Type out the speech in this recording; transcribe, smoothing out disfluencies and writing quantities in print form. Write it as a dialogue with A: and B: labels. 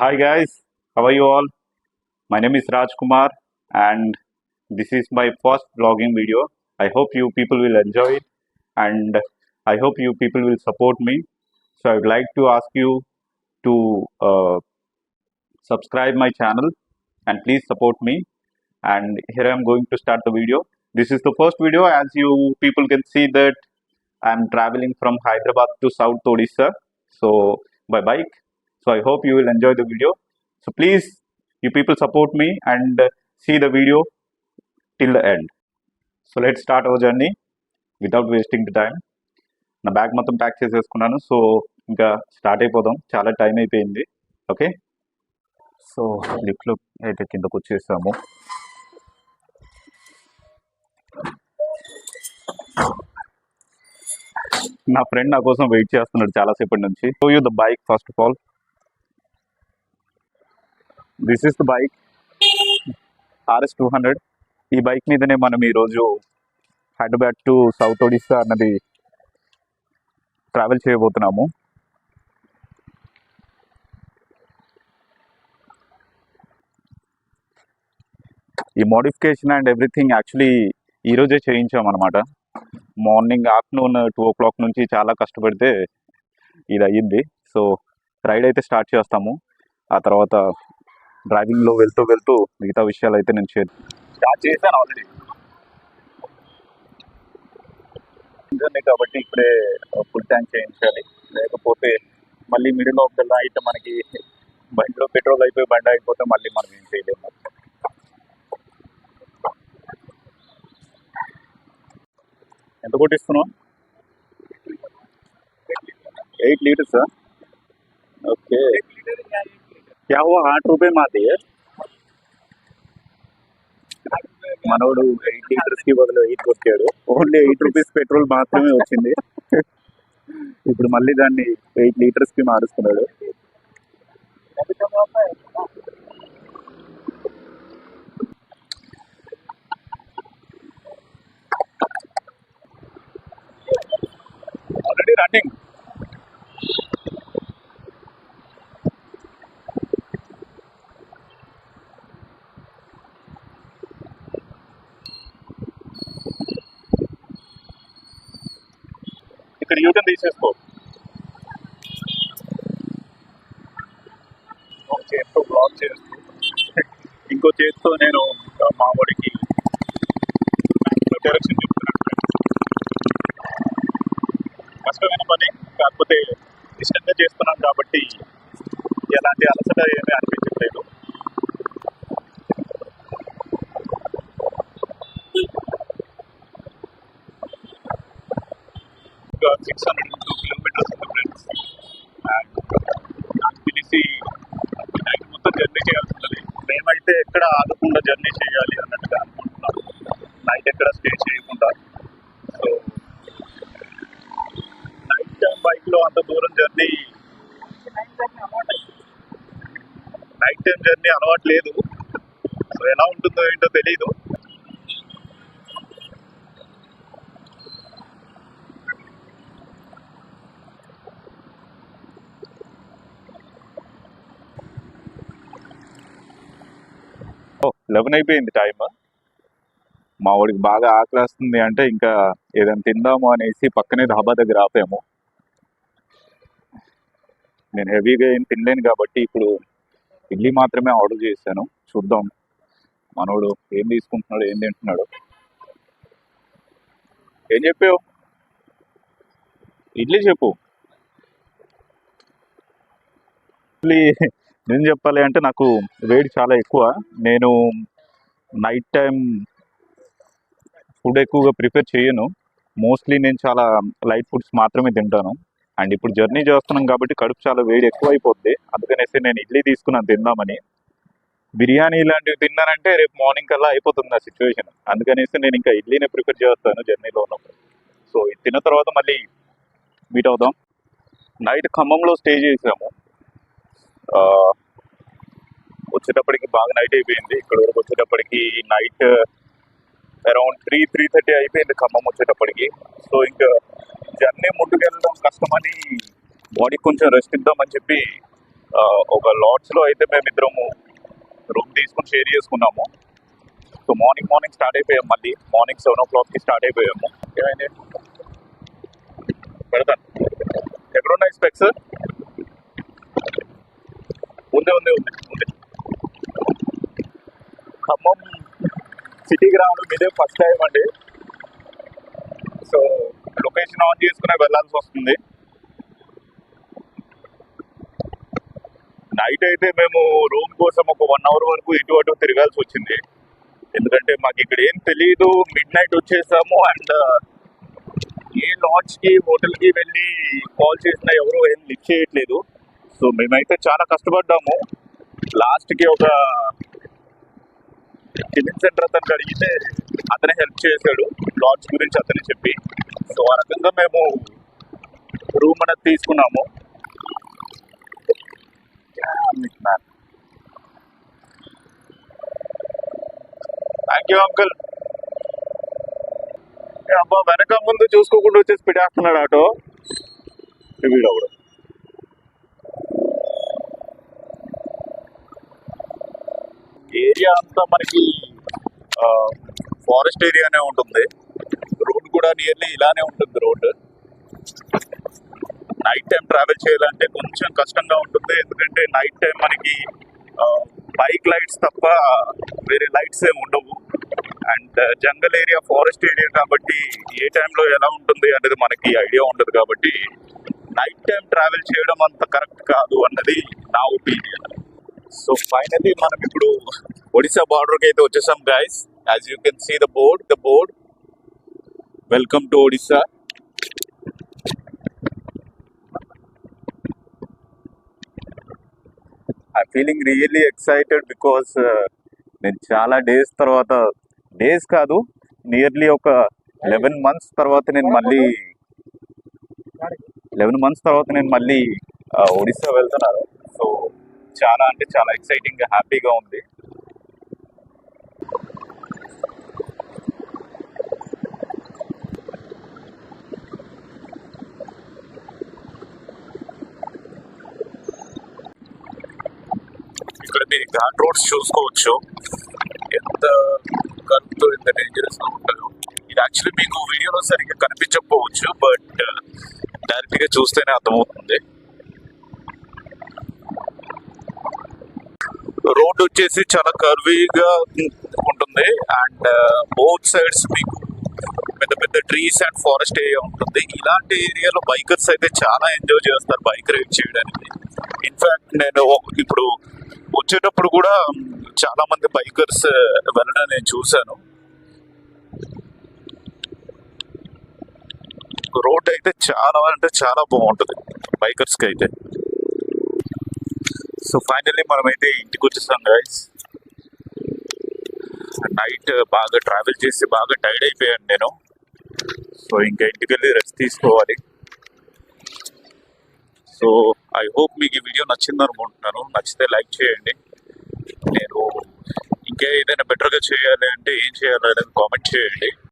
A: Hi guys, how are you all? My name is Raj Kumar and this is my first vlogging video. I hope you people will enjoy it and I hope you people will support me. So I would like to ask you to subscribe my channel and please support me. And here I am going to start the video. This is the first video. As you people can see that I am traveling from Hyderabad to South Odisha. So by bike. So I hope you will enjoy the video. So please, you people support me and see the video till the end. So let's start our journey without wasting the time. నా bag మొత్తం pack చేసేసుకున్నాను. So ఇంకా start అయిపోదాం. చాలా time అయిపోయింది. Okay, so లిఫ్ట్లో అయితే కిందకు వచ్చేసాము. నా ఫ్రెండ్ నా కోసం వెయిట్ చేస్తున్నాడు చాలాసేపటి నుంచి. Show you the bike first of all. This is the bike RS200. ఈ బైక్ మీదనే మనం ఈరోజు హైదరాబాద్ టు సౌత్ ఒడిస్సా అన్నది ట్రావెల్ చేయబోతున్నాము. ఈ మోడిఫికేషన్ అండ్ ఎవ్రీథింగ్ యాక్చువల్లీ ఈరోజే చేయించామన్నమాట. మార్నింగ్ ఆఫ్టర్నూన్ 2 o'clock నుంచి చాలా కష్టపడితే ఇది అయ్యింది. సో రైడ్ అయితే స్టార్ట్ చేస్తాము. ఆ తర్వాత డ్రైవింగ్లో వెళ్తూ వెళ్తూ మిగతా విషయాలు అయితే నేను స్టార్ట్ చేశాను ఆల్రెడీ కాబట్టి ఇప్పుడే ఫుల్ ట్యాంక్ చేయించాలి. లేకపోతే మళ్ళీ మిడిల్ ఆఫ్ ద నైట్ మనకి బండిలో పెట్రోల్ అయిపోయి బండి అయిపోతే మళ్ళీ మనం ఏం చేయలేము. ఎంత కొట్టిస్తున్నాం? 8 लीटर्स. ఓకే, क्या हुआ? 8 रुपये మాది మనోడు 8 లీటర్స్ కి బదులు 8 కొట్టాడు. ఓన్లీ 8 రూపీస్ పెట్రోల్ మాత్రమే వచ్చింది. ఇప్పుడు మళ్ళీ దాన్ని 8 లీటర్స్ కి మారుస్తున్నాడు. Already running. ఇక్కడ యూటర్న్ తీసేసుకో. ఒక చేతితో బ్లాక్ చేస్తూ ఇంకో చేతితో నేను మామూడికి డైరెక్షన్ చెప్తున్నాను. కష్టమైన పని, కాకపోతే ఇష్టంగా చేస్తున్నాం కాబట్టి ఎలాంటి అలసట ఏమీ అనిపించట్లేదు. ఇంకా 602 kilometers ఉంది ఫ్రెండ్స్. అండ్ నాకు తెలిసి నైట్ మొత్తం జర్నీ చేయాల్సి ఉంటుంది. మేమైతే ఎక్కడ ఆగకుండా జర్నీ చేయాలి అన్నట్టుగా అనుకుంటున్నాం, నైట్ ఎక్కడ స్టే చేయకుండా. సో నైట్ టైం బైక్లో అంత దూరం జర్నీ, నైట్ టైం జర్నీ అలవాటు లేదు. సో ఎలా ఉంటుందో ఏంటో తెలీదు. ఓ 11 అయిపోయింది టైం. మా వాడికి బాగా ఆకలేస్తుంది అంటే ఇంకా ఏదైనా తిందాము అనేసి పక్కనే ధాబా దగ్గర ఆపాము. నేను హెవీగా ఏం తినలేను కాబట్టి ఇప్పుడు ఇడ్లీ మాత్రమే ఆర్డర్ చేశాను. చూద్దాం మనోడు ఏం తీసుకుంటున్నాడు, ఏం తింటున్నాడు. ఏం చెప్పావు? ఇడ్లీ చెప్పు. ఇడ్లీ నేను చెప్పాలి అంటే నాకు వేడి చాలా ఎక్కువ. నేను నైట్ టైం ఫుడ్ ఎక్కువగా ప్రిఫర్ చేయను. మోస్ట్లీ నేను చాలా లైట్ ఫుడ్స్ మాత్రమే తింటాను. అండ్ ఇప్పుడు జర్నీ చేస్తున్నాం కాబట్టి కడుపు చాలా వేడి ఎక్కువ అయిపోద్ది. అందుకనేసి నేను ఇడ్లీ తీసుకున్నాను తిందామని. బిర్యానీ ఇలాంటివి తిన్నానంటే రేపు మార్నింగ్ కల్లా అయిపోతుంది ఆ సిచ్యువేషన్. అందుకనేసి నేను ఇంకా ఇడ్లీనే ప్రిఫర్ చేస్తాను జర్నీలో ఉన్నప్పుడు. సో ఇది తిన్న తర్వాత మళ్ళీ మీట్ అవుదాం. నైట్ ఖమ్మంలో స్టే చేసాము. వచ్చేటప్పటికి బాగా నైట్ అయిపోయింది. ఇక్కడ వరకు వచ్చేటప్పటికి నైట్ అరౌండ్ 3-3:30 అయిపోయింది ఖమ్మం వచ్చేటప్పటికి. సో ఇంకా జర్నీ ముందుకెళ్ళడం కష్టమని బాడీకి కొంచెం రెస్ట్ ఇద్దామని చెప్పి ఒక లాడ్జ్ లో అయితే మేమిద్దరము రూమ్ తీసుకొని షేర్ చేసుకున్నాము. సో మార్నింగ్ స్టార్ట్ అయిపోయాము. మళ్ళీ మార్నింగ్ 7 o'clock స్టార్ట్ అయిపోయాము. ఏమైంది పెడతాను. ఎక్కడున్నాయి స్పెక్స్? ఉంది. ఖమ్మం సిటీకి రావడం ఇదే ఫస్ట్ టైం అండి. సో లొకేషన్ ఆన్ చేసుకునే వెళ్ళాల్సి వస్తుంది. నైట్ అయితే మేము రూమ్ కోసం ఒక 1 hour వరకు ఇటు అటు తిరగాల్సి వచ్చింది. ఎందుకంటే మాకు ఇక్కడ ఏం తెలియదు. మిడ్ నైట్ వచ్చేసాము. అండ్ ఏ లాడ్జ్కి హోటల్కి వెళ్ళి కాల్ చేసినా ఎవరు ఏం లిఫ్ట్ చేయట్లేదు. సో మేమైతే చాలా కష్టపడ్డాము. లాస్ట్కి ఒక టిఫిన్ సెంటర్ అతనికి అడిగితే అతనే హెల్ప్ చేశాడు లాడ్జ్ గురించి అతనే చెప్పి. సో ఆ రకంగా మేము రూమ్ అనేది తీసుకున్నాము. Thank you uncle. అబ్బా వెనక ముందు చూసుకోకుండా వచ్చేసి పెట్టేస్తున్నాడు ఆటో వీడవుడు. ఏరియా అంతా మనకి ఫారెస్ట్ ఏరియానే ఉంటుంది. రోడ్ కూడా నియర్లీ ఇలానే ఉంటుంది. రోడ్ నైట్ టైం ట్రావెల్ చేయాలంటే కొంచెం కష్టంగా ఉంటుంది. ఎందుకంటే నైట్ టైం మనకి బైక్ లైట్స్ తప్ప వేరే లైట్స్ ఏమి ఉండవు. And jungle area, forest area కాబట్టి ఏ టైంలో ఎలా ఉంటుంది అనేది మనకి ఐడియా ఉండదు. కాబట్టి నైట్ టైం ట్రావెల్ చేయడం అంత కరెక్ట్ కాదు అన్నది నా ఒపీనియన్. సో ఫైనల్లీ మనం ఇప్పుడు ఒడిశా బార్డర్కి అయితే వచ్చేసాం guys. As you can see the board welcome to Odisha. I feeling really excited because నేను చాలా డేస్ కాదు, నియర్లీ ఒక 11 months తర్వాత నేను మళ్ళీ ఒడిశా వెళ్తున్నాను. సో చాలా అంటే చాలా ఎక్సైటింగ్గా, హ్యాపీగా ఉంది. ఇక్కడ మీరు ఘాట్ రోడ్స్ చూసుకోవచ్చు, ఎంత కరుపుతో ఎంత డేంజరస్గా ఉంటుందో. ఇది యాక్చువల్లీ మీకు వీడియోలో సరిగ్గా కనిపించకపోవచ్చు, బట్ డైరెక్ట్గా చూస్తేనే అర్థమవుతుంది. రోడ్ వచ్చేసి చాలా కర్వీగా ఉంటుంది. అండ్ బోత్ సైడ్స్ మీకు పెద్ద ట్రీస్ అండ్ ఫారెస్ట్ ఏరియా ఉంటుంది. ఇలాంటి ఏరియాలో బైకర్స్ అయితే చాలా ఎంజాయ్ చేస్తారు బైక్ రైడ్ చేయడానికి. ఇన్ఫాక్ట్ నేను ఇప్పుడు వచ్చేటప్పుడు కూడా చాలా మంది బైకర్స్ వెళ్ళడం నేను చూశాను. రోడ్ అయితే చాలా అంటే చాలా బాగుంటుంది బైకర్స్కి అయితే. సో ఫైనల్లీ మనమైతే ఇంటికి వచ్చేసాం గైస్. నైట్ బాగా ట్రావెల్ చేసి బాగా టైర్డ్ అయిపోయాను నేను. సో ఇంకా ఇంటికి వెళ్ళి రెస్ట్ తీసుకోవాలి. సో ఐ హోప్ మీకు ఈ వీడియో నచ్చింది అనుకుంటున్నాను. నచ్చితే లైక్ చేయండి. నేను ఇంకా ఏదైనా బెటర్గా చేయాలి అంటే ఏం చేయాలి అనేది కామెంట్ చేయండి.